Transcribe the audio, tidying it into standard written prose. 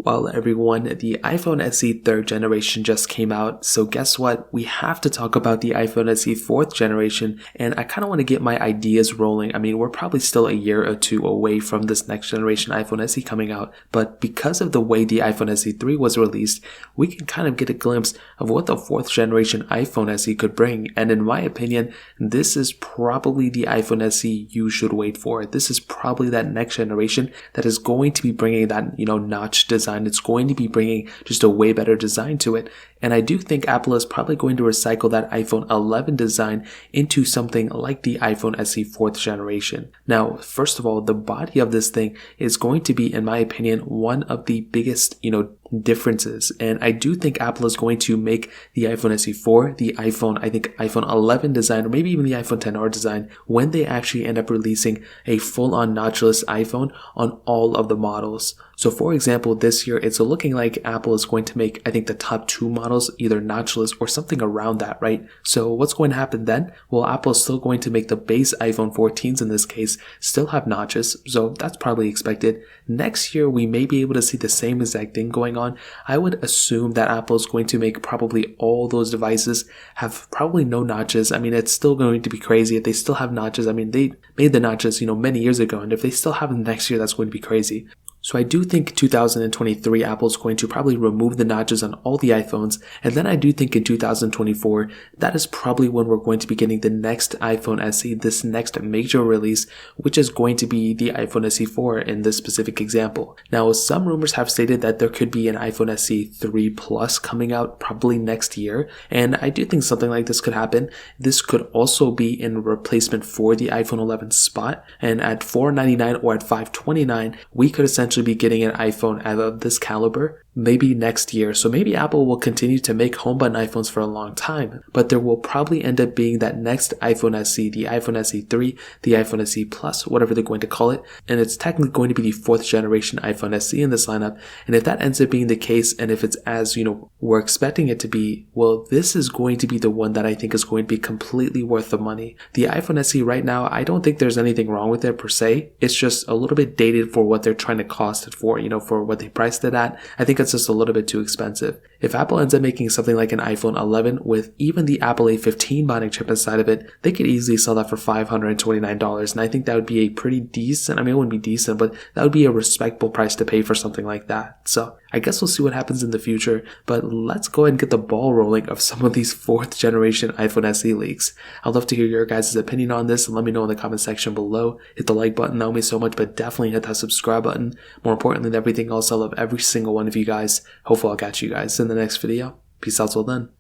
Well, everyone, the iPhone SE 3rd generation just came out, so guess what? We have to talk about the iPhone SE 4th generation, and I kind of want to get my ideas rolling. I mean, we're probably still a year or two away from this next generation iPhone SE coming out, but because of the way the iPhone SE 3 was released, we can kind of get a glimpse of what the 4th generation iPhone SE could bring, and in my opinion, this is probably the iPhone SE you should wait for. This is probably that next generation that is going to be bringing that, notch design. It's going to be bringing just a way better design to it. And I do think Apple is probably going to recycle that iPhone 11 design into something like the iPhone SE 4th generation. Now, first of all, the body of this thing is going to be, in my opinion, one of the biggest, differences. And I do think Apple is going to make the iPhone SE 4, the iPhone 11 design, or maybe even the iPhone XR design, when they actually end up releasing a full-on notchless iPhone on all of the models. So for example, this year, it's looking like Apple is going to make, I think, the top 2 models either notchless or something around that, right? So what's going to happen then? Well, Apple is still going to make the base iPhone 14s in this case still have notches, so that's probably expected. Next year, we may be able to see the same exact thing going on. I would assume that Apple is going to make probably all those devices have probably no notches. I mean, it's still going to be crazy if they still have notches. I mean, they made the notches, many years ago, and if they still have them next year, that's going to be crazy. So I do think 2023 Apple's going to probably remove the notches on all the iPhones, and then I do think in 2024 that is probably when we're going to be getting the next iPhone SE, this next major release, which is going to be the iPhone SE 4 in this specific example. Now, some rumors have stated that there could be an iPhone SE 3 Plus coming out probably next year, and I do think something like this could happen. This could also be in replacement for the iPhone 11 spot, and at $499 or at $529 we could essentially be getting an iPhone out of this caliber maybe next year. So maybe Apple will continue to make home button iPhones for a long time, but there will probably end up being that next iPhone SE, the iPhone SE 3, the iPhone SE Plus, whatever they're going to call it, and it's technically going to be the 4th generation iPhone SE in this lineup. And if that ends up being the case, and if it's as we're expecting it to be, well, this is going to be the one that I think is going to be completely worth the money. The iPhone SE right now, I don't think there's anything wrong with it per se. It's just a little bit dated for what they're trying to cost it for, for what they priced it at. I think it's just a little bit too expensive. If Apple ends up making something like an iPhone 11 with even the Apple A15 bonding chip inside of it, they could easily sell that for $529, and I think that would be a pretty decent, it wouldn't be decent, but that would be a respectable price to pay for something like that. So I guess we'll see what happens in the future, but let's go ahead and get the ball rolling of some of these 4th generation iPhone SE leaks. I'd love to hear your guys' opinion on this, and let me know in the comment section below. Hit the like button, that would mean so much, but definitely hit that subscribe button. More importantly than everything else, I love every single one of you guys. Hopefully I'll catch you guys in the next video. Peace out till then.